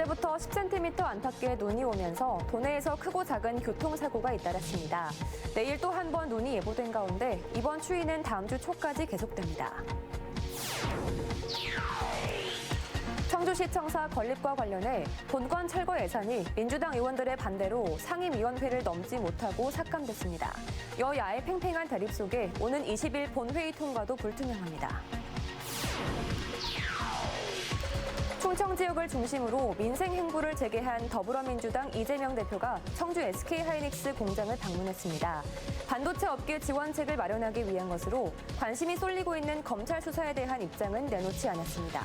어제부터 10cm 안팎의 눈이 오면서 도내에서 크고 작은 교통사고가 잇따랐습니다. 내일 또 한 번 눈이 예보된 가운데 이번 추위는 다음 주 초까지 계속됩니다. 청주시청사 건립과 관련해 본관 철거 예산이 민주당 의원들의 반대로 상임위원회를 넘지 못하고 삭감됐습니다. 여야의 팽팽한 대립 속에 오는 20일 본회의 통과도 불투명합니다. 충청 지역을 중심으로 민생 행보를 재개한 더불어민주당 이재명 대표가 청주 SK하이닉스 공장을 방문했습니다. 반도체 업계 지원책을 마련하기 위한 것으로 관심이 쏠리고 있는 검찰 수사에 대한 입장은 내놓지 않았습니다.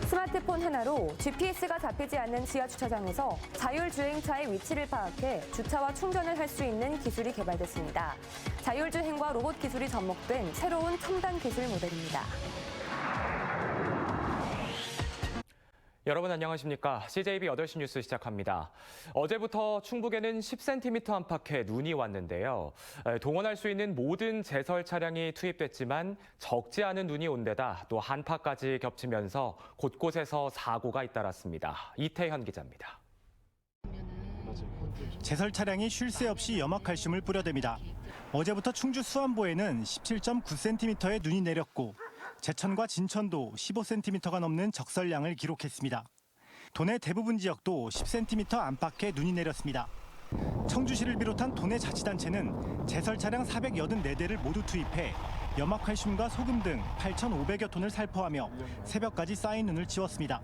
스마트폰 하나로 GPS가 잡히지 않는 지하 주차장에서 자율주행차의 위치를 파악해 주차와 충전을 할 수 있는 기술이 개발됐습니다. 자율주행과 로봇 기술이 접목된 새로운 첨단 기술 모델입니다. 여러분 안녕하십니까? CJB 8시 뉴스 시작합니다. 어제부터 충북에는 10cm 안팎의 눈이 왔는데요. 동원할 수 있는 모든 제설 차량이 투입됐지만 적지 않은 눈이 온 데다 또 한파까지 겹치면서 곳곳에서 사고가 잇따랐습니다. 이태현 기자입니다. 제설 차량이 쉴 새 없이 염화칼슘을 뿌려댑니다. 어제부터 충주 수안보에는 17.9cm의 눈이 내렸고 제천과 진천도 15cm가 넘는 적설량을 기록했습니다. 도내 대부분 지역도 10cm 안팎의 눈이 내렸습니다. 청주시를 비롯한 도내 자치단체는 제설 차량 484대를 모두 투입해 염화칼슘과 소금 등 8,500여 톤을 살포하며 새벽까지 쌓인 눈을 치웠습니다.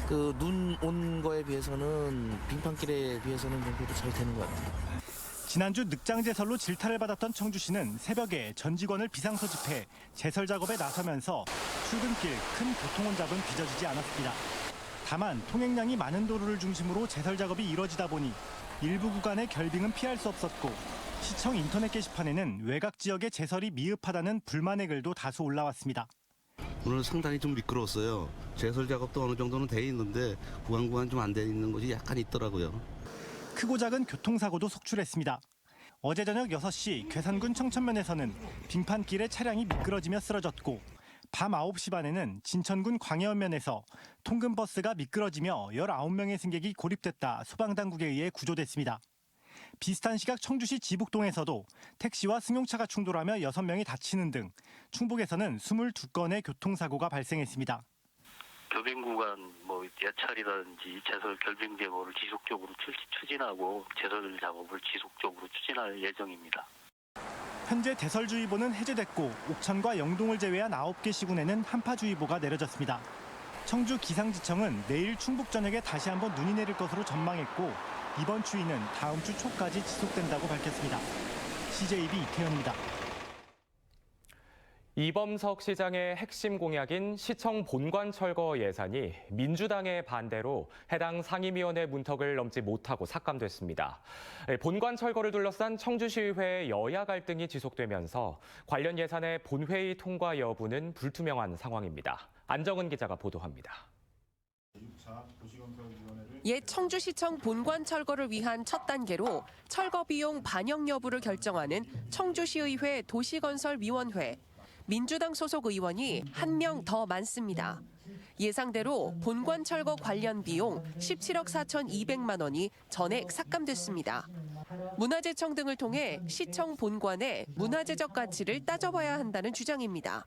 그 눈 온 거에 비해서는 빙판길에 비해서는 그래도 잘 되는 것 같아요. 지난주 늑장 제설로 질타를 받았던 청주시는 새벽에 전 직원을 비상소집해 제설 작업에 나서면서 출근길 큰 교통혼잡은 빚어지지 않았습니다. 다만 통행량이 많은 도로를 중심으로 제설 작업이 이뤄지다 보니 일부 구간의 결빙은 피할 수 없었고 시청 인터넷 게시판에는 외곽 지역의 제설이 미흡하다는 불만의 글도 다수 올라왔습니다. 오늘 상당히 좀 미끄러웠어요. 제설 작업도 어느 정도는 돼 있는데 구간 좀 안 돼 있는 곳이 약간 있더라고요. 크고 작은 교통사고도 속출했습니다. 어제 저녁 6시 괴산군 청천면에서는 빙판길에 차량이 미끄러지며 쓰러졌고 밤 9시 반에는 진천군 광해안면에서 통근버스가 미끄러지며 19명의 승객이 고립됐다 소방당국에 의해 구조됐습니다. 비슷한 시각 청주시 지북동에서도 택시와 승용차가 충돌하며 6명이 다치는 등 충북에서는 22건의 교통사고가 발생했습니다. 교빙 구간 예찰이라든지 제설 결빙 제거를 지속적으로 추진하고 제설 작업을 지속적으로 추진할 예정입니다. 현재 대설주의보는 해제됐고 옥천과 영동을 제외한 9개 시군에는 한파주의보가 내려졌습니다. 청주 기상지청은 내일 충북 전역에 다시 한번 눈이 내릴 것으로 전망했고 이번 추위는 다음 주 초까지 지속된다고 밝혔습니다. CJB 이태현입니다. 이범석 시장의 핵심 공약인 시청 본관 철거 예산이 민주당의 반대로 해당 상임위원회 문턱을 넘지 못하고 삭감됐습니다. 본관 철거를 둘러싼 청주시의회의 여야 갈등이 지속되면서 관련 예산의 본회의 통과 여부는 불투명한 상황입니다. 안정은 기자가 보도합니다. 옛 청주시청 본관 철거를 위한 첫 단계로 철거 비용 반영 여부를 결정하는 청주시의회 도시건설위원회. 민주당 소속 의원이 한 명 더 많습니다. 예상대로 본관 철거 관련 비용 17억 4,200만 원이 전액 삭감됐습니다. 문화재청 등을 통해 시청 본관의 문화재적 가치를 따져봐야 한다는 주장입니다.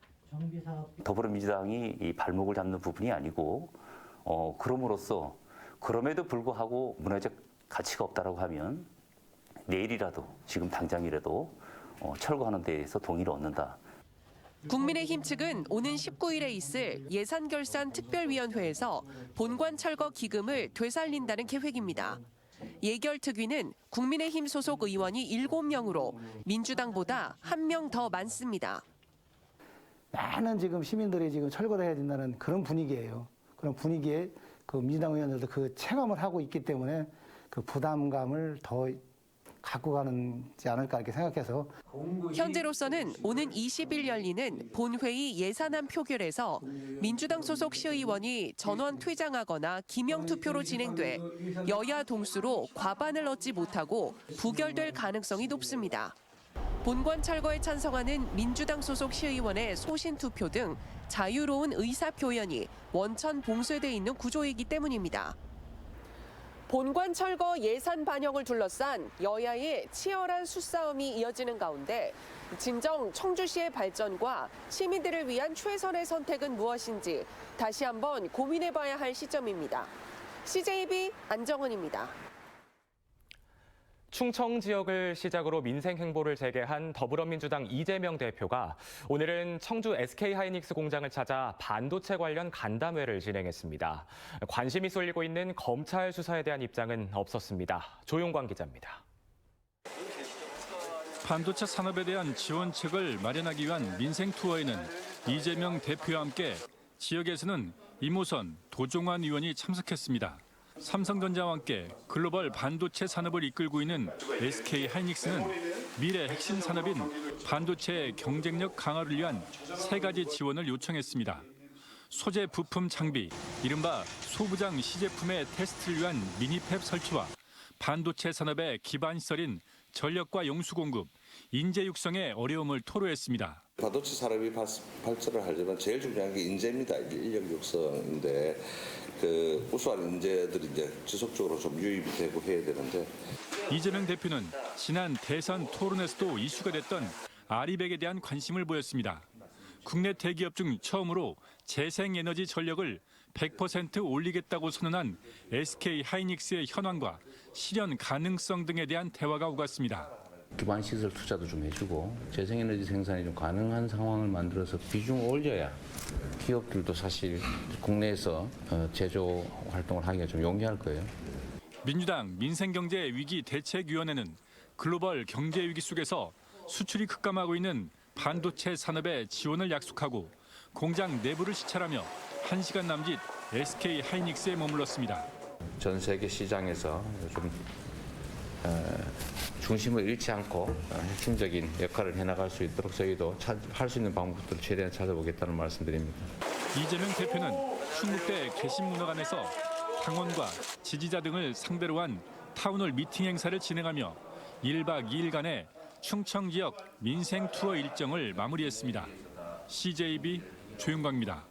더불어민주당이 이 발목을 잡는 부분이 아니고 그럼으로써 그럼에도 불구하고 문화적 가치가 없다라고 하면 내일이라도 지금 당장이라도 철거하는 데에서 동의를 얻는다. 국민의힘 측은 오는 19일에 있을 예산결산특별위원회에서 본관 철거 기금을 되살린다는 계획입니다. 예결특위는 국민의힘 소속 의원이 7명으로 민주당보다 한 명 더 많습니다. 많은 지금 시민들이 지금 철거를 해야 된다는 그런 분위기예요. 그런 분위기에 그 민주당 의원들도 그 체감을 하고 있기 때문에 그 부담감을 더 갖고 가는지 않을까 이렇게 생각해서 현재로서는 오는 20일 열리는 본회의 예산안 표결에서 민주당 소속 시의원이 전원 퇴장하거나 기명 투표로 진행돼 여야 동수로 과반을 얻지 못하고 부결될 가능성이 높습니다. 본관 철거에 찬성하는 민주당 소속 시의원의 소신 투표 등 자유로운 의사 표현이 원천 봉쇄돼 있는 구조이기 때문입니다. 본관 철거 예산 반영을 둘러싼 여야의 치열한 수싸움이 이어지는 가운데 진정 청주시의 발전과 시민들을 위한 최선의 선택은 무엇인지 다시 한번 고민해봐야 할 시점입니다. CJB 안정은입니다. 충청 지역을 시작으로 민생 행보를 재개한 더불어민주당 이재명 대표가 오늘은 청주 SK하이닉스 공장을 찾아 반도체 관련 간담회를 진행했습니다. 관심이 쏠리고 있는 검찰 수사에 대한 입장은 없었습니다. 조용광 기자입니다. 반도체 산업에 대한 지원책을 마련하기 위한 민생 투어에는 이재명 대표와 함께 지역에서는 이모선, 도종환 의원이 참석했습니다. 삼성전자와 함께 글로벌 반도체 산업을 이끌고 있는 SK하이닉스는 미래 핵심 산업인 반도체의 경쟁력 강화를 위한 3가지 지원을 요청했습니다. 소재 부품 장비, 이른바 소부장 시제품의 테스트를 위한 미니팹 설치와 반도체 산업의 기반 시설인 전력과 용수 공급, 인재 육성의 어려움을 토로했습니다. 반도체 산업이 발전을 하려면 제일 중요한 게 인재입니다. 인력 육성인데 우수한 인재들이 이제 지속적으로 좀 유입이 되고 해야 되는데. 이재명 대표는 지난 대선 토론에서도 이슈가 됐던 아리백에 대한 관심을 보였습니다. 국내 대기업 중 처음으로 재생에너지 전력을 100% 올리겠다고 선언한 SK하이닉스의 현황과 실현 가능성 등에 대한 대화가 오갔습니다. 기반 시설 투자도 좀 해주고 재생에너지 생산이 좀 가능한 상황을 만들어서 비중을 올려야 기업들도 사실 국내에서 제조 활동을 하기가 좀 용이할 거예요. 민주당 민생경제위기 대책위원회는 글로벌 경제 위기 속에서 수출이 급감하고 있는 반도체 산업에 지원을 약속하고 공장 내부를 시찰하며 1시간 남짓 SK하이닉스에 머물렀습니다. 전 세계 시장에서 좀 중심을 잃지 않고 핵심적인 역할을 해나갈 수 있도록 저희도 할 수 있는 방법들을 최대한 찾아보겠다는 말씀드립니다. 이재명 대표는 충북대 개신문화관에서 당원과 지지자 등을 상대로 한 타운홀 미팅 행사를 진행하며 1박 2일간의 충청 지역 민생 투어 일정을 마무리했습니다. CJB 조용광입니다.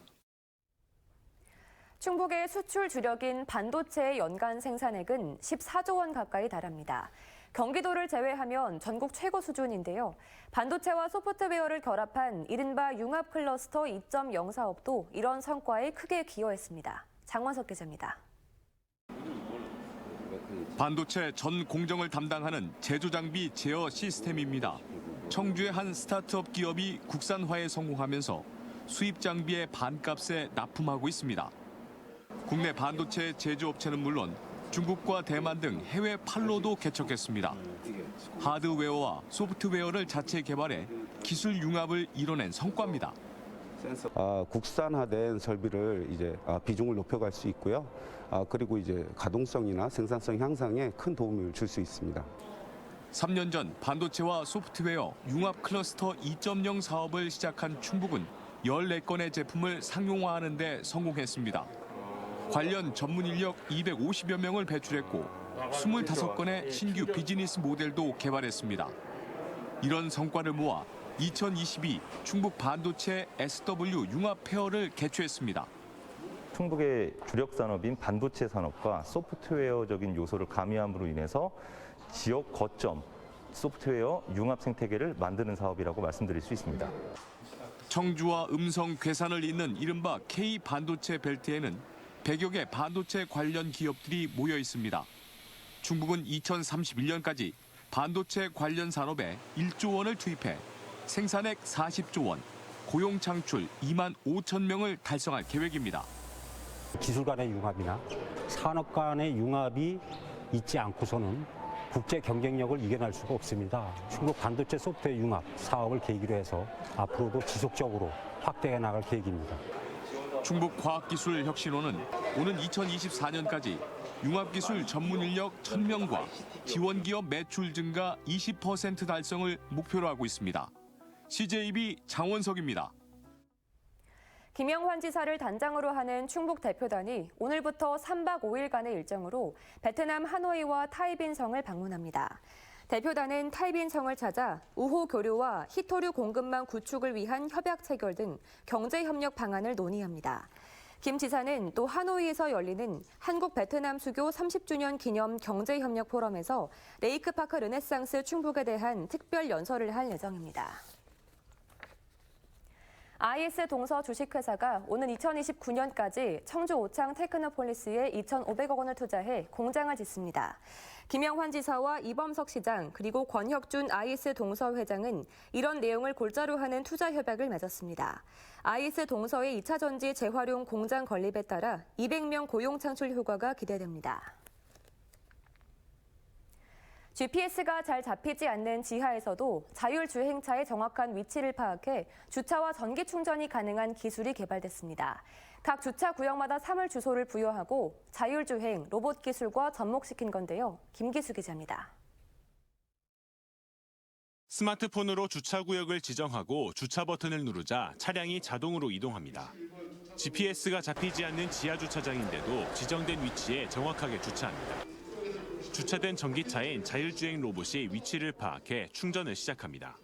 충북의 수출 주력인 반도체의 연간 생산액은 14조 원 가까이 달합니다. 경기도를 제외하면 전국 최고 수준인데요. 반도체와 소프트웨어를 결합한 이른바 융합 클러스터 2.0 사업도 이런 성과에 크게 기여했습니다. 장원석 기자입니다. 반도체 전 공정을 담당하는 제조장비 제어 시스템입니다. 청주의 한 스타트업 기업이 국산화에 성공하면서 수입 장비의 반값에 납품하고 있습니다. 국내 반도체 제조업체는 물론 중국과 대만 등 해외 판로도 개척했습니다. 하드웨어와 소프트웨어를 자체 개발해 기술 융합을 이뤄낸 성과입니다. 국산화된 설비를 이제 비중을 높여갈 수 있고요. 그리고 이제 가동성이나 생산성 향상에 큰 도움을 줄 수 있습니다. 3년 전 반도체와 소프트웨어 융합 클러스터 2.0 사업을 시작한 충북은 14건의 제품을 상용화하는 데 성공했습니다. 관련 전문 인력 250여 명을 배출했고 25건의 신규 비즈니스 모델도 개발했습니다. 이런 성과를 모아 2022 충북 반도체 SW 융합 페어를 개최했습니다. 충북의 주력 산업인 반도체 산업과 소프트웨어적인 요소를 가미함으로 인해서 지역 거점 소프트웨어 융합 생태계를 만드는 사업이라고 말씀드릴 수 있습니다. 청주와 음성, 괴산을 잇는 이른바 K 반도체 벨트에는 100여 개 반도체 관련 기업들이 모여 있습니다. 충북은 2031년까지 반도체 관련 산업에 1조 원을 투입해 생산액 40조 원, 고용 창출 2만 5천 명을 달성할 계획입니다. 기술 간의 융합이나 산업 간의 융합이 있지 않고서는 국제 경쟁력을 이겨낼 수가 없습니다. 충북 반도체 소프트웨어 융합 사업을 계기로 해서 앞으로도 지속적으로 확대해 나갈 계획입니다. 충북과학기술혁신원은 오는 2024년까지 융합기술 전문 인력 1,000명과 지원기업 매출 증가 20% 달성을 목표로 하고 있습니다. CJB 장원석입니다. 김영환 지사를 단장으로 하는 충북 대표단이 오늘부터 3박 5일간의 일정으로 베트남 하노이와 타이빈성을 방문합니다. 대표단은 탈빈성을 찾아 우호 교류와 희토류 공급망 구축을 위한 협약 체결 등 경제협력 방안을 논의합니다. 김 지사는 또 하노이에서 열리는 한국 베트남 수교 30주년 기념 경제협력 포럼에서 레이크파크 르네상스 충북에 대한 특별 연설을 할 예정입니다. IS 동서 주식회사가 오는 2029년까지 청주 오창 테크노폴리스에 2,500억 원을 투자해 공장을 짓습니다. 김영환 지사와 이범석 시장 그리고 권혁준 IS 동서 회장은 이런 내용을 골자로 하는 투자 협약을 맺었습니다. IS 동서의 2차 전지 재활용 공장 건립에 따라 200명 고용 창출 효과가 기대됩니다. GPS가 잘 잡히지 않는 지하에서도 자율주행차의 정확한 위치를 파악해 주차와 전기 충전이 가능한 기술이 개발됐습니다. 각 주차 구역마다 사물 주소를 부여하고 자율주행, 로봇 기술과 접목시킨 건데요. 김기수 기자입니다. 스마트폰으로 주차 구역을 지정하고 주차 버튼을 누르자 차량이 자동으로 이동합니다. GPS가 잡히지 않는 지하 주차장인데도 지정된 위치에 정확하게 주차합니다. 주차된 전기차엔 자율주행 로봇이 위치를 파악해 충전을 시작합니다.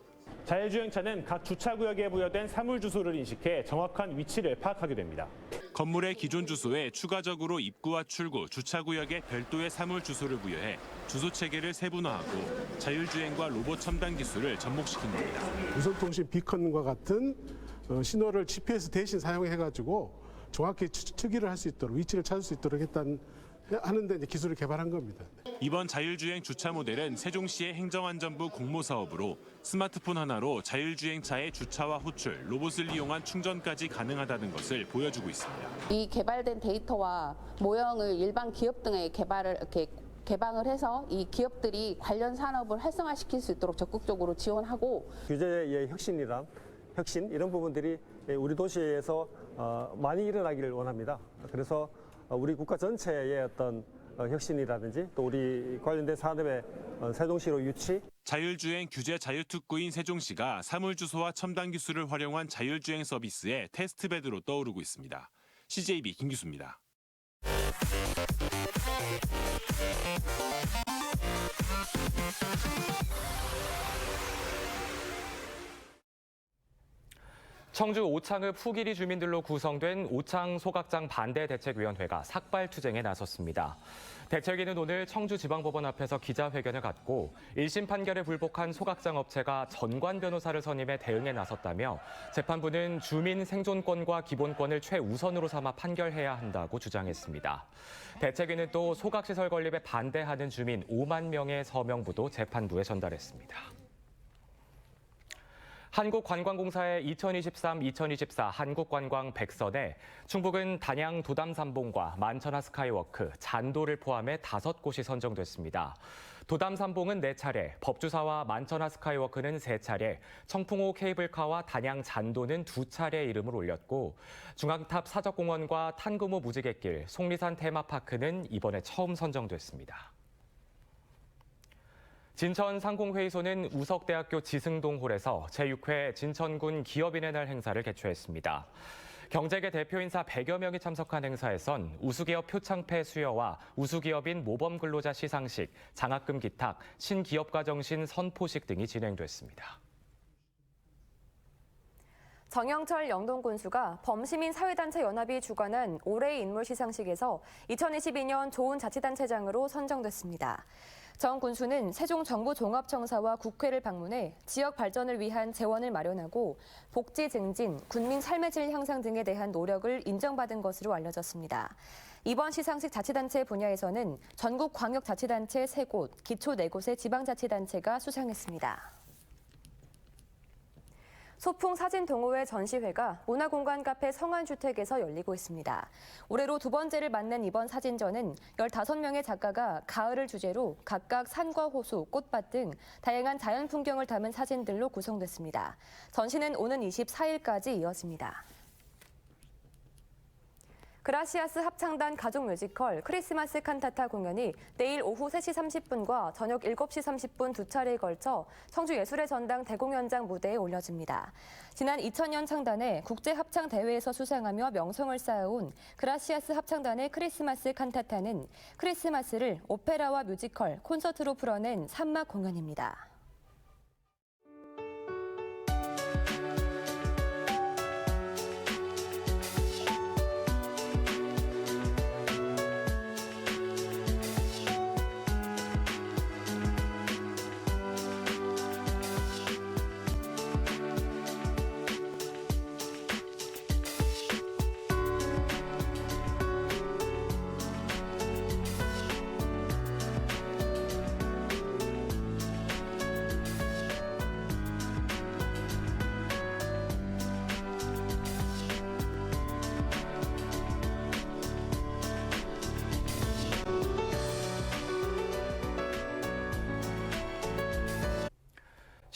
자율주행차는 각 주차구역에 부여된 사물 주소를 인식해 정확한 위치를 파악하게 됩니다. 건물의 기존 주소에 추가적으로 입구와 출구, 주차구역에 별도의 사물 주소를 부여해 주소 체계를 세분화하고 자율주행과 로봇 첨단 기술을 접목시킨 겁니다. 무선통신 비컨과 같은 신호를 GPS 대신 사용해가지고 정확히 측의를 할 수 있도록 위치를 찾을 수 있도록 하는데 기술을 개발한 겁니다. 이번 자율주행 주차 모델은 세종시의 행정안전부 공모사업으로 스마트폰 하나로 자율주행차의 주차와 호출, 로봇을 이용한 충전까지 가능하다는 것을 보여주고 있습니다. 이 개발된 데이터와 모형을 일반 기업 등에 개방을 해서 이 기업들이 관련 산업을 활성화시킬 수 있도록 적극적으로 지원하고 규제의 혁신 이런 부분들이 우리 도시에서 많이 일어나기를 원합니다. 그래서 우리 국가 전체의 어떤 혁신이라든지 또 우리 관련된 산업의 세종시로 유치. 자율주행 규제 자유특구인 세종시가 사물주소와 첨단 기술을 활용한 자율주행 서비스의 테스트베드로 떠오르고 있습니다. CJB 김기수입니다. 청주 오창읍 후기리 주민들로 구성된 오창 소각장 반대대책위원회가 삭발투쟁에 나섰습니다. 대책위는 오늘 청주지방법원 앞에서 기자회견을 갖고 1심 판결에 불복한 소각장 업체가 전관 변호사를 선임해 대응에 나섰다며 재판부는 주민 생존권과 기본권을 최우선으로 삼아 판결해야 한다고 주장했습니다. 대책위는 또 소각시설 건립에 반대하는 주민 5만 명의 서명부도 재판부에 전달했습니다. 한국관광공사의 2023-2024 한국관광 백선에 충북은 단양 도담삼봉과 만천하 스카이워크, 잔도를 포함해 5곳이 선정됐습니다. 도담삼봉은 4차례, 법주사와 만천하 스카이워크는 3차례, 청풍호 케이블카와 단양 잔도는 2차례 이름을 올렸고 중앙탑 사적공원과 탄금호 무지갯길, 속리산 테마파크는 이번에 처음 선정됐습니다. 진천 상공회의소는 우석대학교 지승동홀에서 제6회 진천군 기업인의 날 행사를 개최했습니다. 경제계 대표 인사 100여 명이 참석한 행사에선 우수기업 표창패 수여와 우수기업인 모범근로자 시상식, 장학금 기탁, 신기업가 정신 선포식 등이 진행됐습니다. 정영철 영동군수가 범시민사회단체 연합이 주관한 올해의 인물 시상식에서 2022년 좋은 자치단체장으로 선정됐습니다. 정 군수는 세종정부종합청사와 국회를 방문해 지역 발전을 위한 재원을 마련하고 복지 증진, 국민 삶의 질 향상 등에 대한 노력을 인정받은 것으로 알려졌습니다. 이번 시상식 자치단체 분야에서는 전국 광역자치단체 3곳, 기초 4곳의 지방자치단체가 수상했습니다. 소풍 사진동호회 전시회가 문화공간 카페 성안주택에서 열리고 있습니다. 올해로 2번째를 맞는 이번 사진전은 15명의 작가가 가을을 주제로 각각 산과 호수, 꽃밭 등 다양한 자연 풍경을 담은 사진들로 구성됐습니다. 전시는 오는 24일까지 이어집니다. 그라시아스 합창단 가족 뮤지컬 크리스마스 칸타타 공연이 내일 오후 3시 30분과 저녁 7시 30분 두 차례에 걸쳐 청주 예술의 전당 대공연장 무대에 올려집니다. 지난 2000년 창단해 국제합창대회에서 수상하며 명성을 쌓아온 그라시아스 합창단의 크리스마스 칸타타는 크리스마스를 오페라와 뮤지컬, 콘서트로 풀어낸 3막 공연입니다.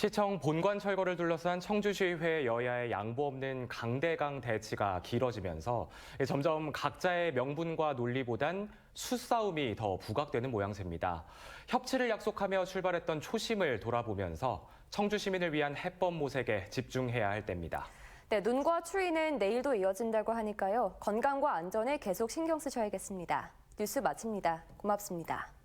시청 본관 철거를 둘러싼 청주시의회 여야의 양보 없는 강대강 대치가 길어지면서 점점 각자의 명분과 논리보단 수싸움이 더 부각되는 모양새입니다. 협치를 약속하며 출발했던 초심을 돌아보면서 청주 시민을 위한 해법 모색에 집중해야 할 때입니다. 네, 눈과 추위는 내일도 이어진다고 하니까요. 건강과 안전에 계속 신경 쓰셔야겠습니다. 뉴스 마칩니다. 고맙습니다.